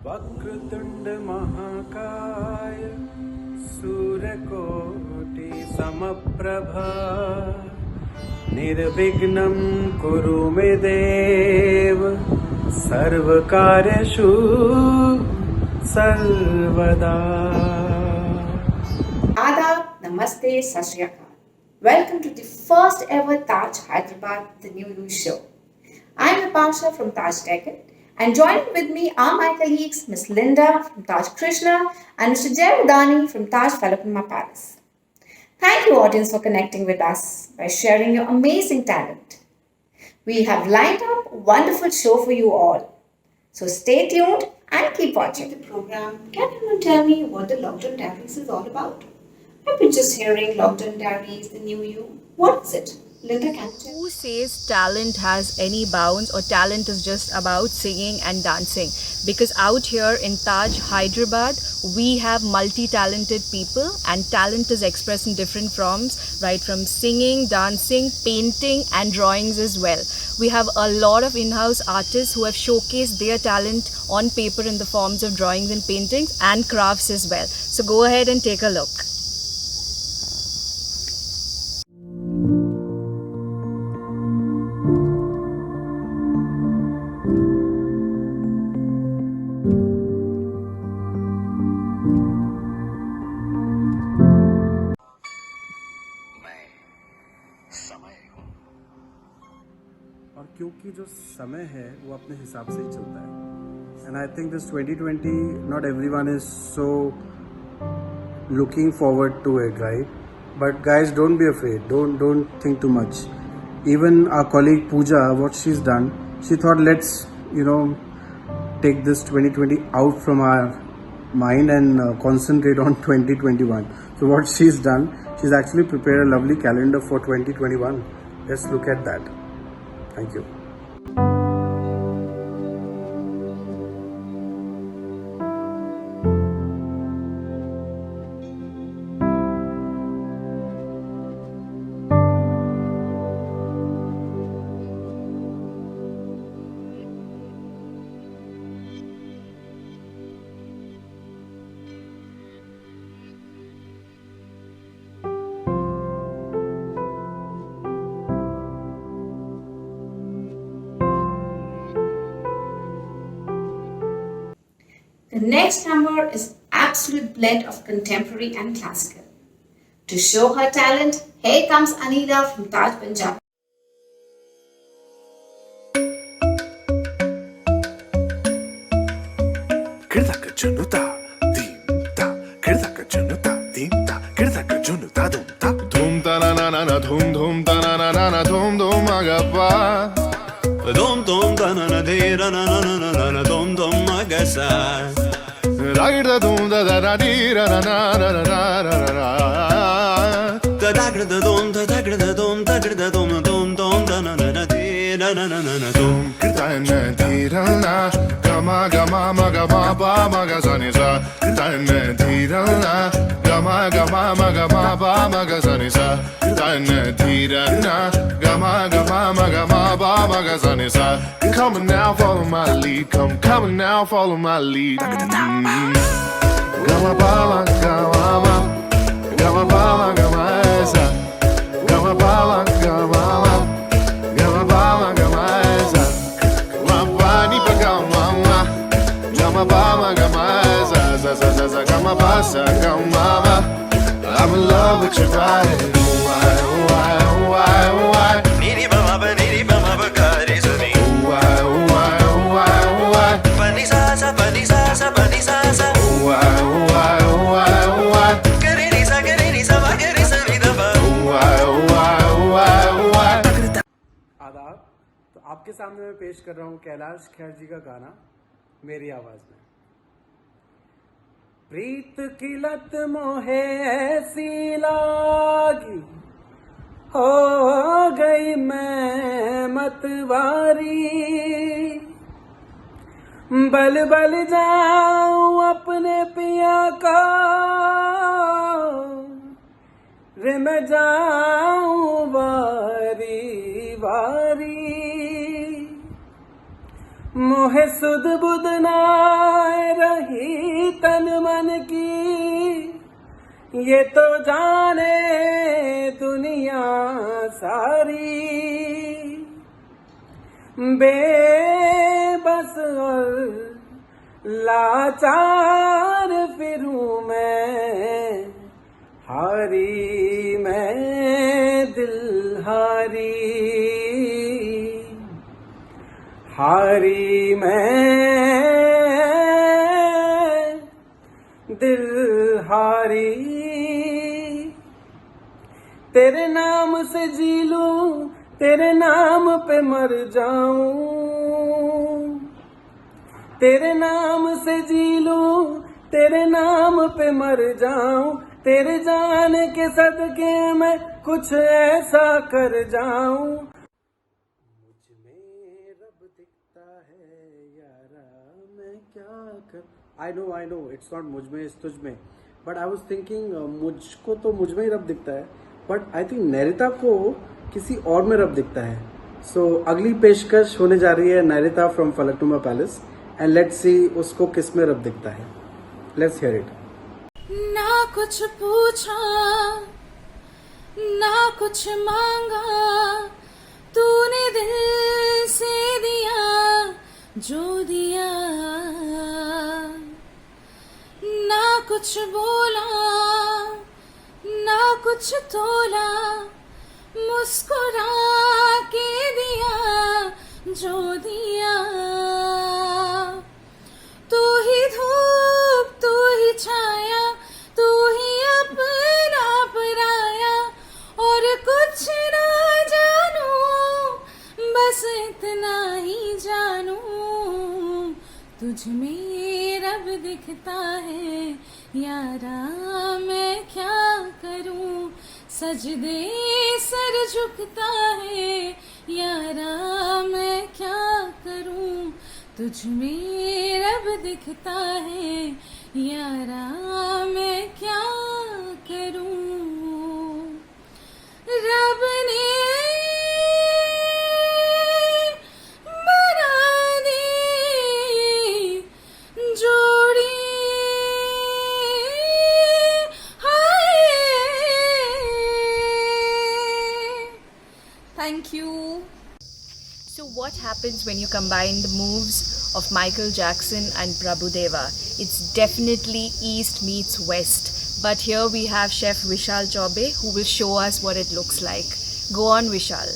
वक्रतुंड महाकाय सूर्यकोटि समप्रभा निर्विघ्नं कुरु मे देव सर्वकार्येषु सर्वदा। Adab, Namaste, Sat Shri Akal. Welcome to the first ever Taj Hyderabad The New You show. I am Vipasha from Taj Deccan, and joining with me are my colleagues Miss Linda from Taj Krishna and Mr. Jay Udani from Taj Falaknuma Palace. Thank you audience for connecting with us by sharing your amazing talent. We have lined up a wonderful show for you all. So stay tuned and keep watching the program. Can anyone tell me what the Lockdown Diaries is all about? I've been just hearing Lockdown Diaries, The New You. What is it? Linda, can you tell? Who says talent has any bounds or talent is just about singing and dancing? Because out here in Taj Hyderabad, we have multi-talented people and talent is expressed in different forms, right from singing, dancing, painting and drawings as well. We have a lot of in-house artists who have showcased their talent on paper in the forms of drawings and paintings and crafts as well. So go ahead and take a look. और क्योंकि जो समय है वो अपने हिसाब से ही चलता है and I think this 2020 not everyone is so looking forward to it right but guys don't be afraid don't think too much even our colleague Pooja, what she's done, she thought let's take this 2020 out from our mind and concentrate on 2021. So what she's done, she's actually prepared a lovely calendar for 2021. Let's look at that. Thank you. The next number is absolute blend of contemporary and classical. To show her talent, here comes Anila from Taj Punjab. Kirdaka junuta, dimta, kirdaka junuta, dimta, kirdaka junuta, dumta, dumta na na na na, dum ta na na na na, dum agapa, dum ta na na de na na na na na, dum agasa. Ragda dum da da di ra na na na na na na. Da dagda dum da dagda dum dagda dum da na na na di na na na na dum. Kirta na di ra na, gama gama ma gama ba ma ga sa ni sa. Kirta na di ra na, gama gama ma gama ba ma ga sa ni sa. Kirta na di ra na, gama gama ma gama ba ma ga sa ni sa. Come on now, follow my lead. Come on now, follow my lead. Gama ba ma gama ma, gama ba ma gama sa. Gama ba ma gama ma, gama ba ma gama sa. Gama ba ni pa gama ma, gama ba ma gama sa sa sa sa sa. Gama ba sa gama ma. I'm in love with your ride. Why, why, why, why? Niri ba ma ba niri ba ma ba ga re sa ni. Why, why, why, why? Pa ni sa sa pa ni sa sa pa ni sa sa. Why, why, why, why? Ga re ni sa ma ga re sa ni da ba. Why, why, why, why? आदाब। तो आपके सामने मैं पेश कर रहा हूँ कैलाश खेर जी का गाना मेरी आवाज में। प्रीत की लत मोहे ऐसी लागी, हो गई मैं मतवारी, बल बल जाऊं अपने पिया का, रे मैं जाऊं वारी वारी, मोहे सुध बुध नाय ये तो जाने दुनिया सारी, बेबस और लाचार फिरूं मैं, हारी मैं दिल हारी, हारी मैं दिल हारी। तेरे नाम से जी लूं, तेरे नाम पे मर जाऊं, तेरे नाम से जी लूं, तेरे नाम पे मर जाऊं, तेरे जान के सदके मैं कुछ ऐसा कर जाऊं। मुझ में रब दिखता है यारा, मैं क्या कर। आई नो इट्स नॉट मुझ में, इट्स तुझ में, बट आई वॉज थिंकिंग मुझको तो मुझ में ही रब दिखता है, बट आई थिंक नैरिता को किसी और में रब दिखता है। सो अगली पेशकश होने जा रही है Nairita from Falaknuma palace, and let's see उसको किस में रब दिखता है। Let's hear it. ना कुछ पूछा ना कुछ मांगा, तूने दिल से दिया जो दिया, ना कुछ बोला ना कुछ तोला, मुस्कुरा के दिया जो दिया। तू ही धूप तू ही छाया, तू ही अपना पराया, और कुछ ना जानू बस इतना ही जानू, तुझ में रब दिखता है यारा, मैं क्या करूं, सजदे सर झुकता है यारा, मैं क्या करूं, तुझ में रब दिखता है यारा, मैं क्या करूं। रब ने बना दी जोड़ी, Thank you. So what happens when you combine the moves of Michael Jackson and Prabhudeva? It's definitely East meets West. But here we have Chef Vishal Chaube who will show us what it looks like. Go on, Vishal.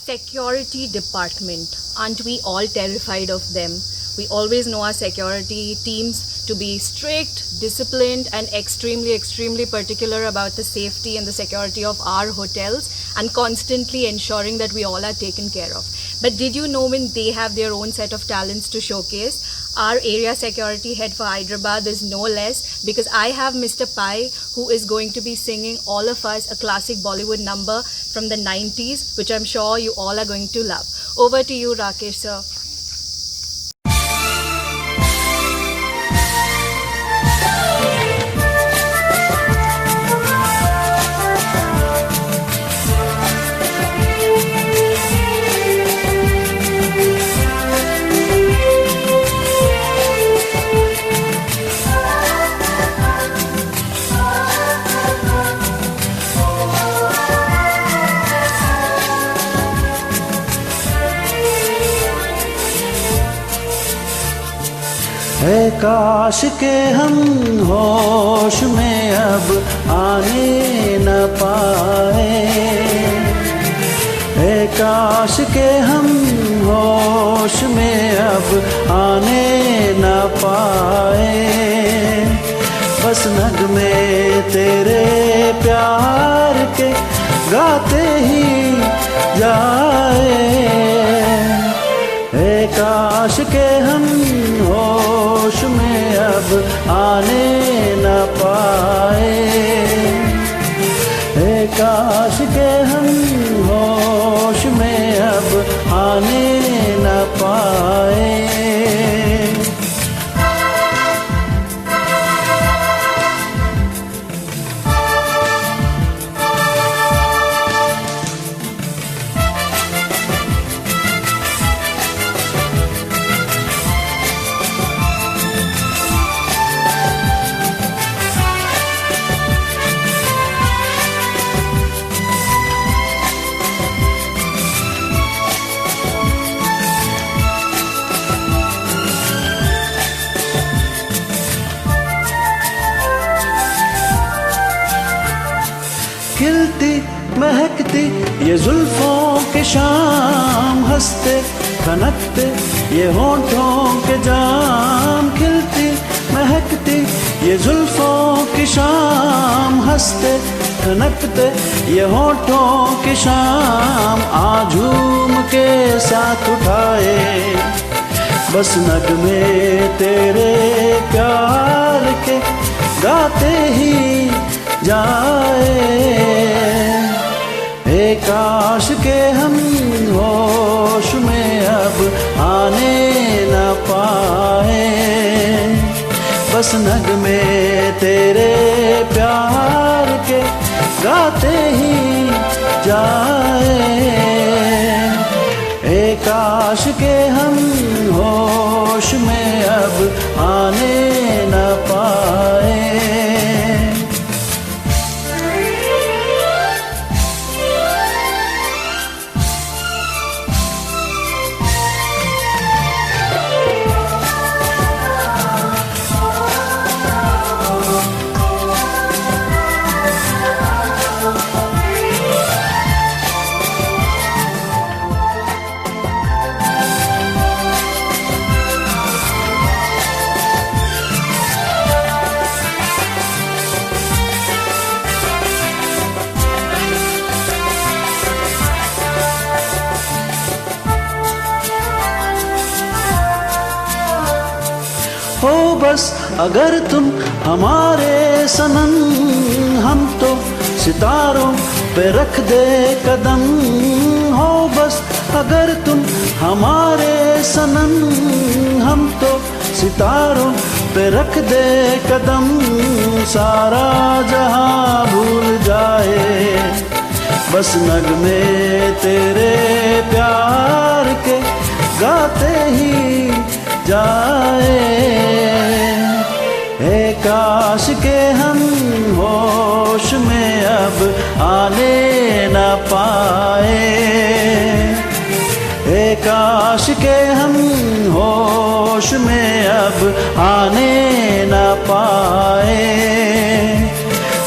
Security department, aren't we all terrified of them? We always know our security teams to be strict, disciplined and extremely particular about the safety and the security of our hotels, and constantly ensuring that we all are taken care of. But did you know when they have their own set of talents to showcase? Our area security head for Hyderabad is no less, because I have Mr. Pai who is going to be singing all of us a classic Bollywood number from the 90s, which I'm sure you all are going to love. Over to you, Rakesh sir. है काश के हम होश में अब आने न पाए, है काश के हम होश में अब आने न पाए, बस नगमे तेरे प्यार के गाते ही जाए। काश के हम होश में अब आने न पाए। काश के हम होश में अब आने न पाए। खिलती महकती ये जुल्फों के शाम, हंसते खनकते ये होंठों के जाम। खिलती महकती ये जुल्फों की शाम, हंसते खनकते ये होंठों की शाम। झूम के साथ उठाए बस नगमे तेरे प्यार के, गाते ही जाए। काश के हम होश में अब आने न पाए। बस नगमे तेरे प्यार के, गाते ही जाए। काश के हम होश में अब आने न पाए। हो बस अगर तुम हमारे सनम, हम तो सितारों पे रख दे कदम। हो बस अगर तुम हमारे सनम, हम तो सितारों पे रख दे कदम। सारा जहां भूल जाए बस नगमे तेरे प्यार के, गाते ही जाए। काश के हम होश में अब आने न पाए। काश के हम होश में अब आने न पाए।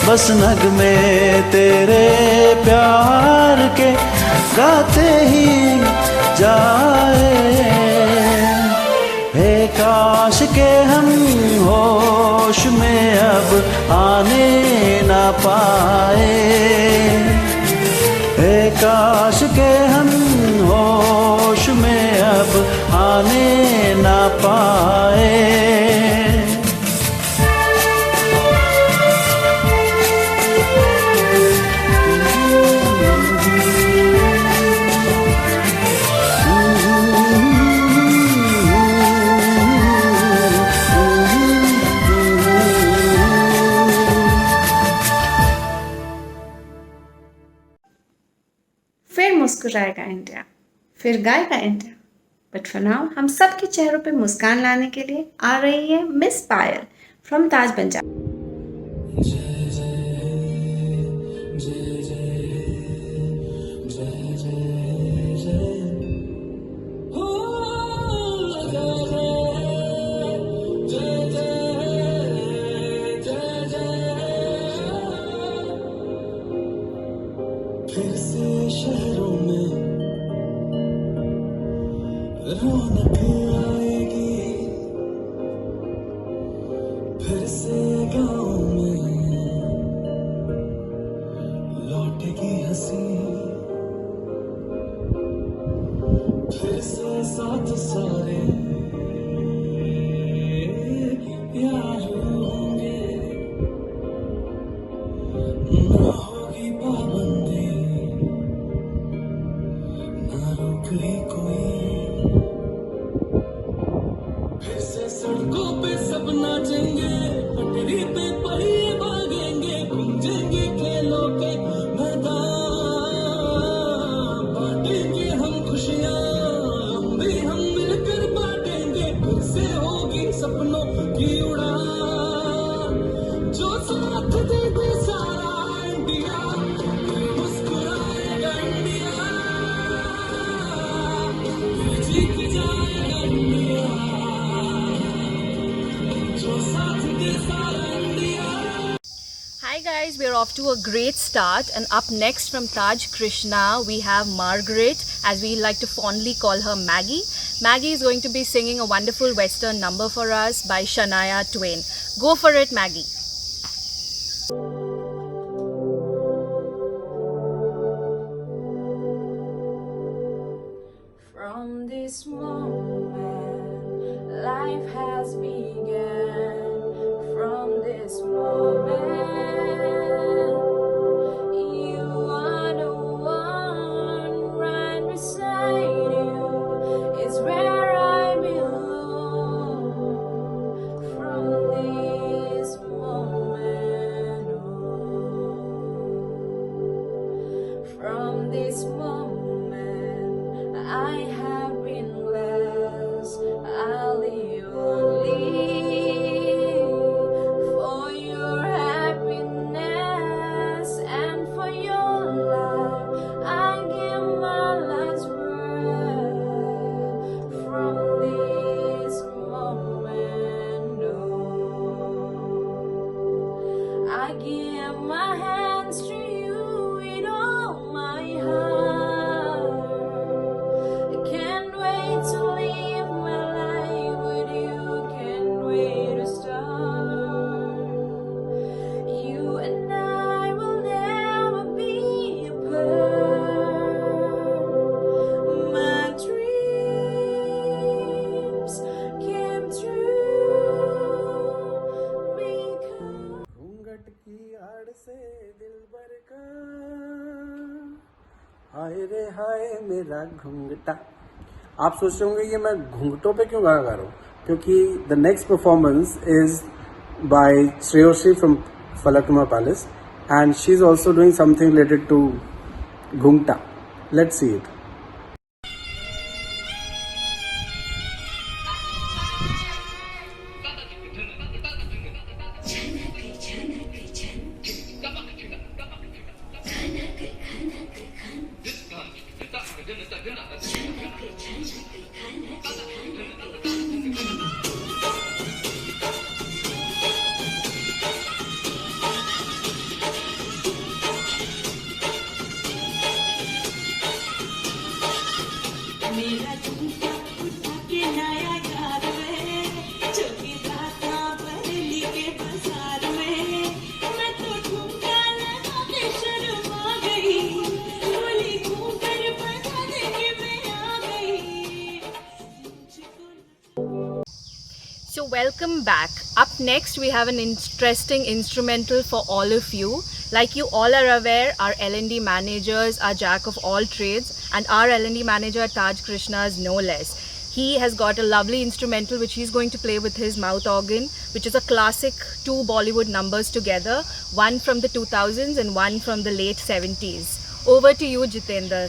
बस नगमे तेरे प्यार के, गाते ही जाए। काश के हम होश में अब आने न पाए। काश के हम होश में अब आने न पाए। फिर मुस्कुराएगा इंडिया, फिर गाएगा इंडिया। बट फॉर नाउ हम सबके चेहरों पे मुस्कान लाने के लिए आ रही है मिस पायल फ्रॉम ताज पंजाब। फिर से शहरों में रौनक आएगी, फिर से गाँव में लौटेगी हंसी। ना होगी पाबंदी, ना रोक ही कोई। फिर से सड़कों पे सब नाचेंगे, पटरी पे पहिए भागेंगे, गूंजेंगे खेलों के मैदान, बांटेंगे हम खुशियाँ, हम मिलकर बांटेंगे। फिर से होगी सपनों की उड़ान, जो साथ दे दे सारा इंडिया, फिर मुस्कुराएगा इंडिया, फिर जीत जाएगा इंडिया, जो साथ दे सारा India. Hi guys, we're off to a great start, and up next from Taj Krishna we have Margaret, as we like to fondly call her Maggie. Maggie is going to be singing a wonderful western number for us by Shania Twain. Go for it, Maggie. From this moment, life has begun. From this moment, you are the one. Right beside you is where I belong. From this moment on, from this moment, I have been blessed. I'll live only for your happiness and for your love. I give my last breath. From this moment on, I give my hands to you with all my heart. I can't wait to live my life with you. Can't wait to start. You and I will never be apart. My dreams came true because घूंघट की आड़ से दिलबर का, हाय रे हाय मेरा घूंघटा। आप सोच रहे होंगे ये मैं घूंघटों पे क्यों गाना गा रहा हूँ, क्योंकि the next performance is by Shreyoshri from Falaknuma palace, and she is also doing something related to घूंघटा. Let's see it. मेरा झुमका उठा के नया यार में, चौकी दाता बरेली के बाजार में, मैं तो झुमका लगा के शर्मा गई, बोली घूंघट बना दे के मैं आ गई। So welcome back. Up next we have an interesting instrumental for all of you. Like you all are aware, our L&D managers are jack of all trades, and our L&D manager Taj Krishna is no less. He has got a lovely instrumental which he's going to play with his mouth organ, which is a classic two Bollywood numbers together, one from the 2000s and one from the late 70s. Over to you, Jitendra.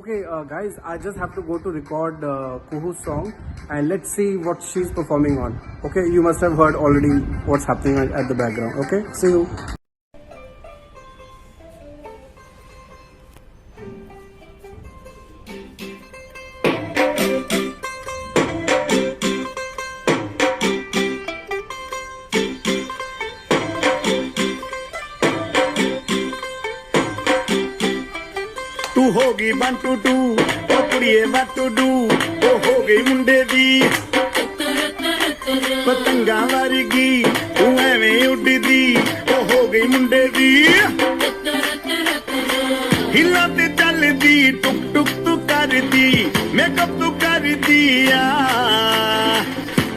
Okay, guys, I just have to go to record Kuhu's song and let's see what she's performing on. Okay, you must have heard already what's happening at the background. Okay, see you. तू होगी 1 2 2 ओ कुड़िए what to do ओ हो गई मुंडे दी पतंगा वर्गी तू एवें उड़दी ओ हो गई मुंडे दी हिला ते चलदी टुक टुक तू करदी मेकअप तू करदी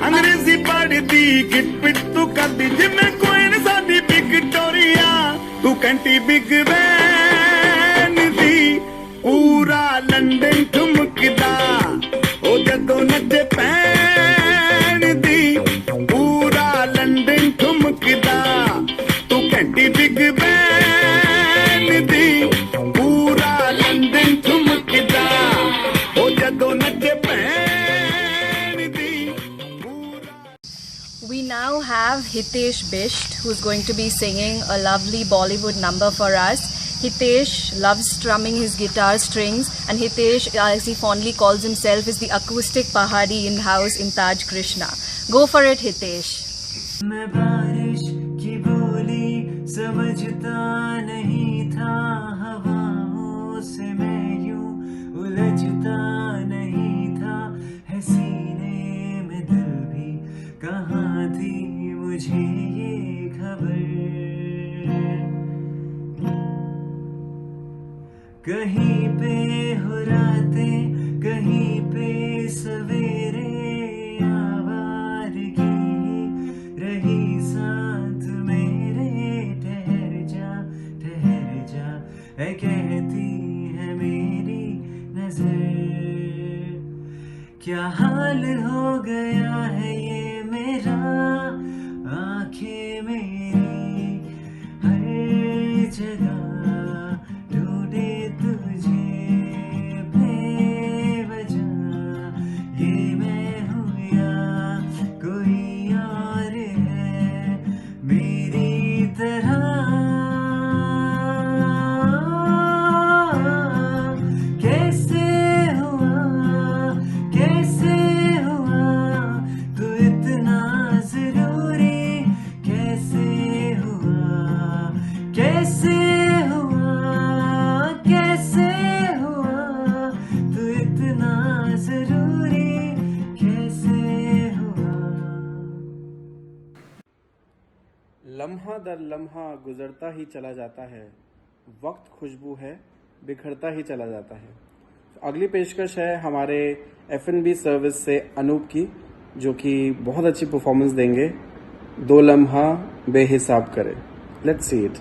अंग्रेजी पढ़दी गिट पिट तू करदी जिम्मे कोई न साडी विक्टोरिया तू कंटी बिग बैन दी पूरा लंदन ठुमकदा ओ जदों नचे पैन दी पूरा लंदन ठुमकदा तू घंटी बिग बैन दी पूरा लंदन ठुमकदा ओ जदों नचे pan the We now have Hitesh Bisht, who's going to be singing a lovely Bollywood number for us. Hitesh loves strumming his guitar strings, and Hitesh, as he fondly calls himself, is the acoustic pahadi in-house in Taj Krishna. Go for it, Hitesh. मैं बारिश की बोली समझता नहीं था हवाओं से मैं यूं उलझता नहीं था है सीने में दिल भी कहाँ थी मुझे ये खबर कहीं पे हो रातें कहीं पे सवेरे आवारगी रही साथ मेरे ठहर जा ऐ कहती है मेरी नजर क्या हाल हो गया है ये मेरा आंखें मेरी हर जगह ढूंढे तुझे बेवजह ये मैं हूँ या कोई और है मेरी तरह कैसे हुआ तू इतना जरूरी कैसे हुआ तू इतना जरूरी कैसे हुआ लम्हा दर लम्हा गुजरता ही चला जाता है वक्त खुशबू है बिखरता ही चला जाता है अगली पेशकश है हमारे F&B सर्विस से अनूप की जो कि बहुत अच्छी परफॉर्मेंस देंगे 2 लम्हा बेहिसाब करे लेट्स सी इट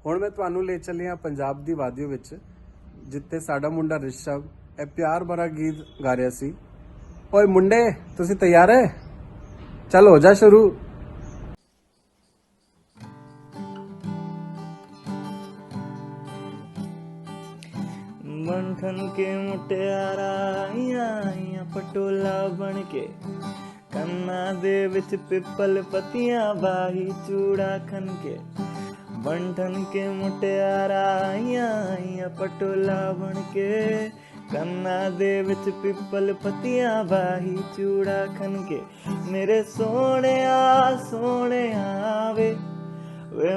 ਹੁਣ ਮੈਂ ਤੁਹਾਨੂੰ ਲੈ ਚੱਲਿਆ ਪੰਜਾਬ ਦੀ ਵਾਦੀਆਂ ਵਿੱਚ ਜਿੱਥੇ ਸਾਡਾ ਮੁੰਡਾ ਰਿਸ਼ਵ ਇਹ ਪਿਆਰ ਭਰਾ ਗੀਤ ਗਾ ਰਿਹਾ ਸੀ ਓਏ ਮੁੰਡੇ ਤੁਸੀਂ ਤਿਆਰ ਹੈ ਚੱਲ ਹੋ ਜਾ ਸ਼ੁਰੂ मन ਠਨ ਕੇ ਮੁਟਿਆਰਾ ਆਈਆਂ ਆਈਆਂ ਪਟੋਲਾ ਬਣ ਕੇ ਕੰਨਾਂ ਦੇ ਵਿੱਚ ਪਿੱਪਲ ਪੱਤੀਆਂ ਬਾਹੀ ਚੂੜਾ ਖਨ ਕੇ ਬਣ ਠਨ ਕੇ ਮੁਟਿਆਰਾ ਆਈਆਂ ਆਈਆਂ ਪਟੋਲਾ ਬਣ ਕੇ ਕੰਨਾਂ ਦੇ ਵਿੱਚ ਪਿੱਪਲ ਪੱਤੀਆਂ ਬਾਹੀ ਚੂੜਾ ਖਨ ਕੇ ਮੇਰੇ ਸੋਹਣਿਆ ਸੋਹਣਿਆ ਵੇ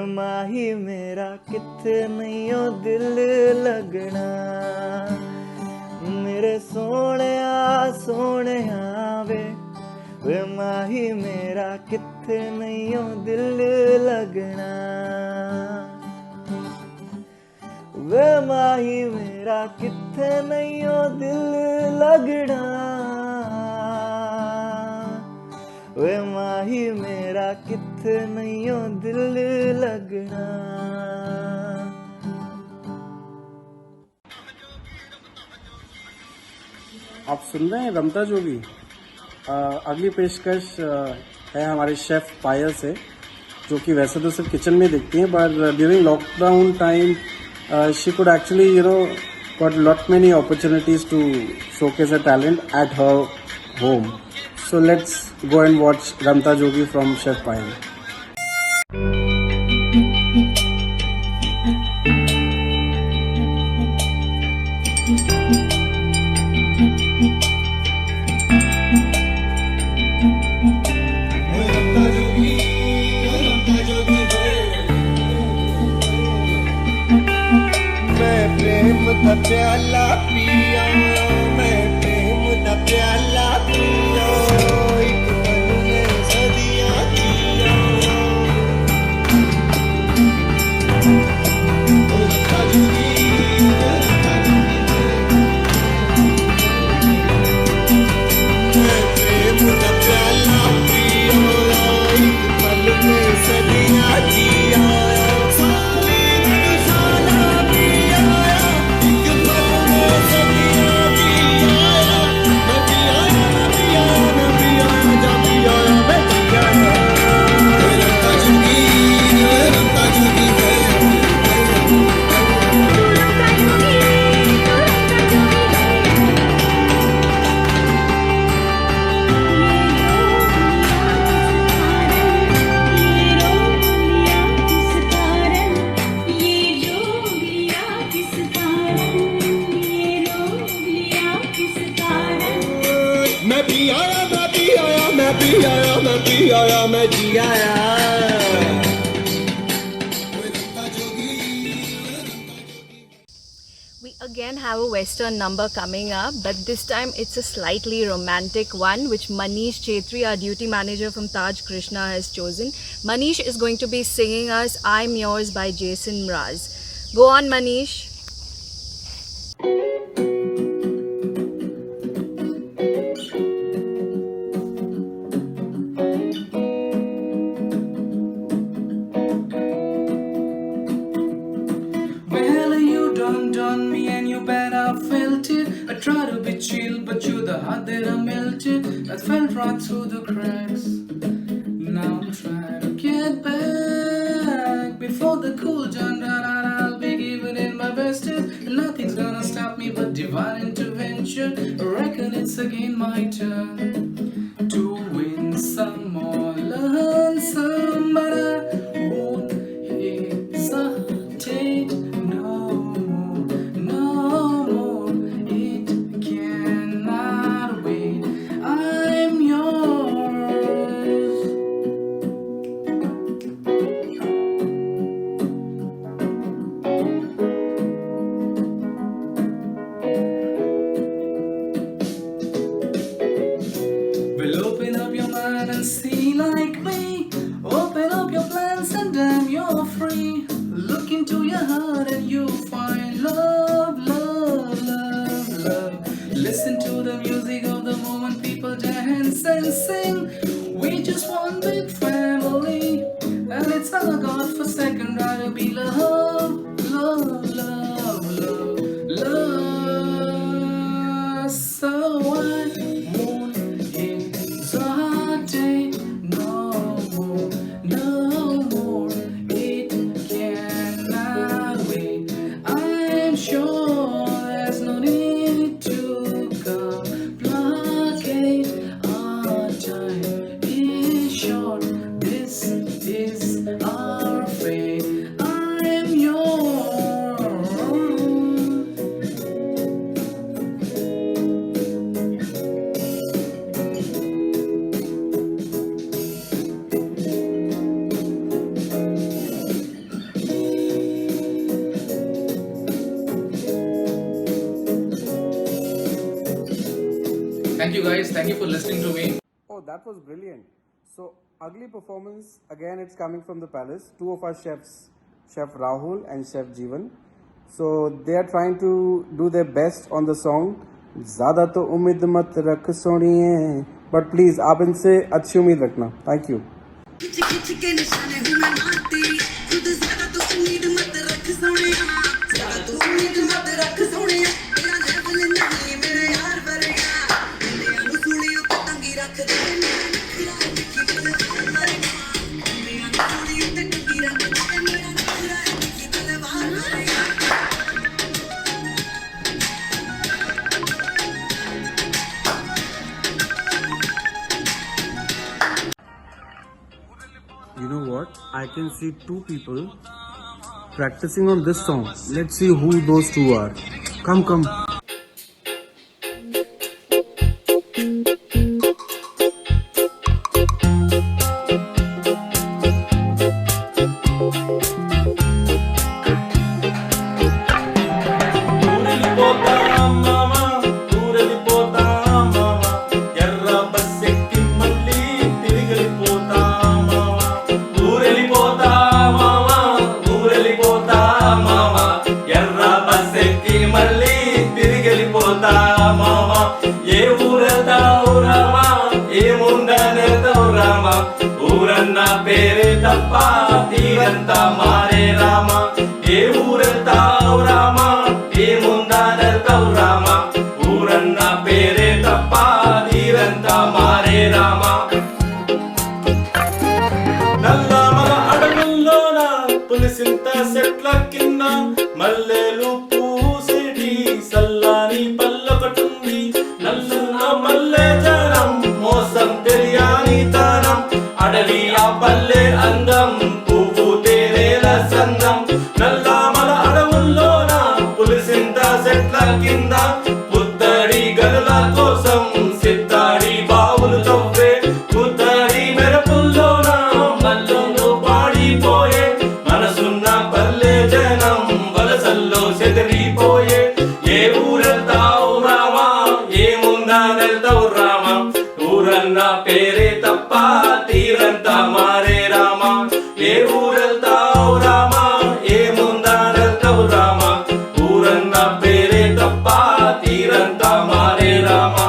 ਮਾਹੀ ਮੇਰਾ ਕਿੱਥੇ ਨਹੀਂ ਓ ਦਿਲ ਲੱਗਣਾ ਮੇਰੇ ਸੋਹਣਿਆ ਸੋਹਣਿਆ ਵੇ ਮਾਹੀ ਮੇਰਾ ਕਿੱਥੇ ਨਹੀਂ ਓ ਦਿਲ ਲੱਗਣਾ ਵੇ ਮਾਹੀ ਮੇਰਾ ਕਿੱਥੇ ਨਹੀਂ ਓ ਦਿਲ ਲੱਗਣਾ ਵੇ ਮਾਹੀ ਮੇਰਾ ਕਿੱਥੇ ਨਹੀਂ ਓ ਦਿਲ ਲੱਗਣਾ आप सुन रहे हैं रमता जोगी। अगली पेशकश है हमारे शेफ पायल से, जो कि वैसे तो सिर्फ किचन में दिखती हैं, but during lockdown time she could actually got lot many opportunities to showcase her talent at her home. So let's go and watch Ramta Jogi from Chef Payal. ਦਾ ਪਿਆਲਾ ਪੀਆ ਮੈਂ ਪ੍ਰੇਮ ਦਾ ਪਿਆਲਾ ਪੀਆ ਇੱਕ ਪਲ ਨੇ ਸਦੀਆਂ ਜੀਆ ਉਹ ਕਾਜੂਗੀ ਮੈਂ ਪ੍ਰੇਮ ਦਾ ਪਿਆਲਾ ਪੀਆ ਇੱਕ ਪਲ ਨੇ ਸਦੀਆਂ ਜੀਆ We again have a western number coming up, but this time it's a slightly romantic one, which Manish Chetri, our duty manager from Taj Krishna, has chosen. Manish is going to be singing us I'm Yours by Jason Mraz. Go on, Manish. That fell right through the cracks. Now I'm trying to get back before the cool done out. I'll be giving it my best. Nothing's gonna stop me but divine intervention. I reckon it's again my turn to win some or learn some, but I won't hesitate no more. It cannot wait. I'm yours. Well, open up your mind and see like me. Open up your plans and damn, you're free. Look into your heart and you'll find love, love, love, love. Listen to the music of the moment, people dance and sing. We just one big family, and it's our God-forsaken right to be love, love, love, love, love. So I won't hesitate no more. It cannot wait. I'm sure there's no need. Thank you guys. Thank you for listening to me. Oh, that was brilliant. So, ugly performance. Again, it's coming from the palace. Two of our chefs, Chef Rahul and Chef Jeevan. So, they are trying to do their best on the song. ज़्यादा तो उम्मीद मत रख सोनिए. But please, आप इनसे अच्छी उम्मीद रखना. Thank you. खिच खिच के निशाने हूँ मैं मारती खुद ज्यादा तो उम्मीद मत रख सोनिया ज्यादा तो उम्मीद मत रख सोनिया तेरा लेवल नहीं मेरे यार वरेगा इंडिया नु सूली उत्ते तंगी रख दे मेरा नखरा दिखी तले वार वरेगा इंडिया नु सूली उत्ते तंगी रख दे मेरा नखरा दिखी तले वार वरेगा You know what? I can see two people practicing on this song. Let's see who those two are. Come, come. ఊరన్న పేరే తప్ప తీరంతా మారే రామ ఏ ఊరెళ్తావు రామ ఏముందనెళ్తావు రామ ఊరన్న పేరే తప్ప తీరంతా మారే రామ నల్లమల అడవుల్లోన పులిసింత చెట్ల కింద మల్లెలు పూసేటి సల్లాని పల్లొకటుంది నల్లన్న మల్లె జనం మోసం తెలియని తనం అడవి ఆ పల్లె అందం పువ్వు తేనేల సందం నల్లమల అడవుల్లోన పులిసింత చెట్ల కింద పుత్తడి గనుల కోసం సిత్తాడి బావులు తవ్వే పుత్తడి మెరపుల్లోన మల్లులు పాడిపోయే మనసున్న పల్లె జనం వలసల్లో చెదిరిపోయే ఏ ఊరెళ్తావు రామా ఏముందనెళ్తావు రామా ఊరన్న పేరే తప్ప తీరంతా మారే రామా ఏ ఊరెళ్తావు రామా ఏముందనెళ్తావు రామా ఊరన్న పేరే తప్ప తీరంతా మారే రామా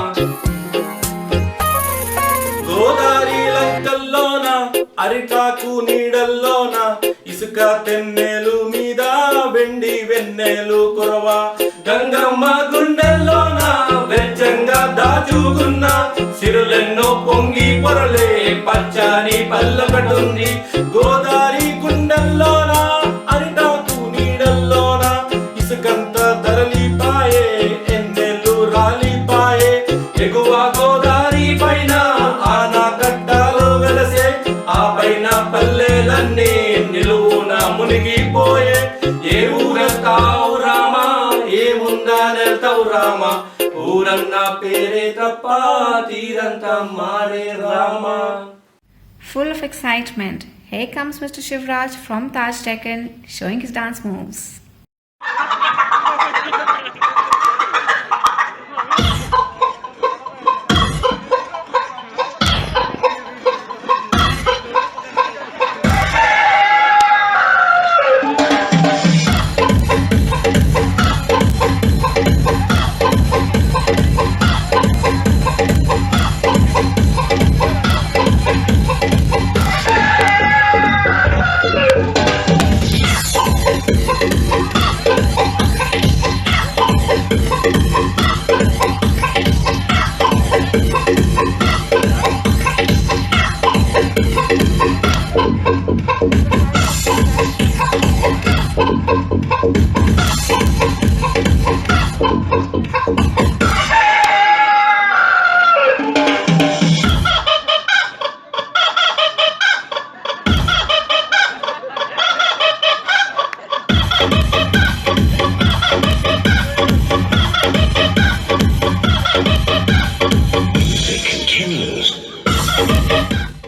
గోదావరి లంకల్లోన అరిటాకు నీడల్లోన ఇసుక తెన్నెలు మీద వెండి వెన్నెలు కురవ గంగమ్మ గుండెల్లోన వెచ్చంగా దాచుకున్న సిరులెన్నో పొంగి పొరలే పచ్చని పల్లకటుంది గోదావరి గుండెల్లోన అరిటాకు నీడల్లోన ఇసుకంత తరలిపాయే ఎన్నెల్లు రాలిపాయే ఎగువ గోదావరి పైన ఆనకట్టలు వెలసే ఆ పైన పల్లెలన్నీ నిలువున మునిగిపోయే ఏ ఊరెళ్తావు రామా ఏముందనెళ్తావు రామా ఊరన్న పేరే తప్ప తీరంతా మారే Rama. Full of excitement, here comes Mr. Shivraj from Taj Deccan showing his dance moves. It continues.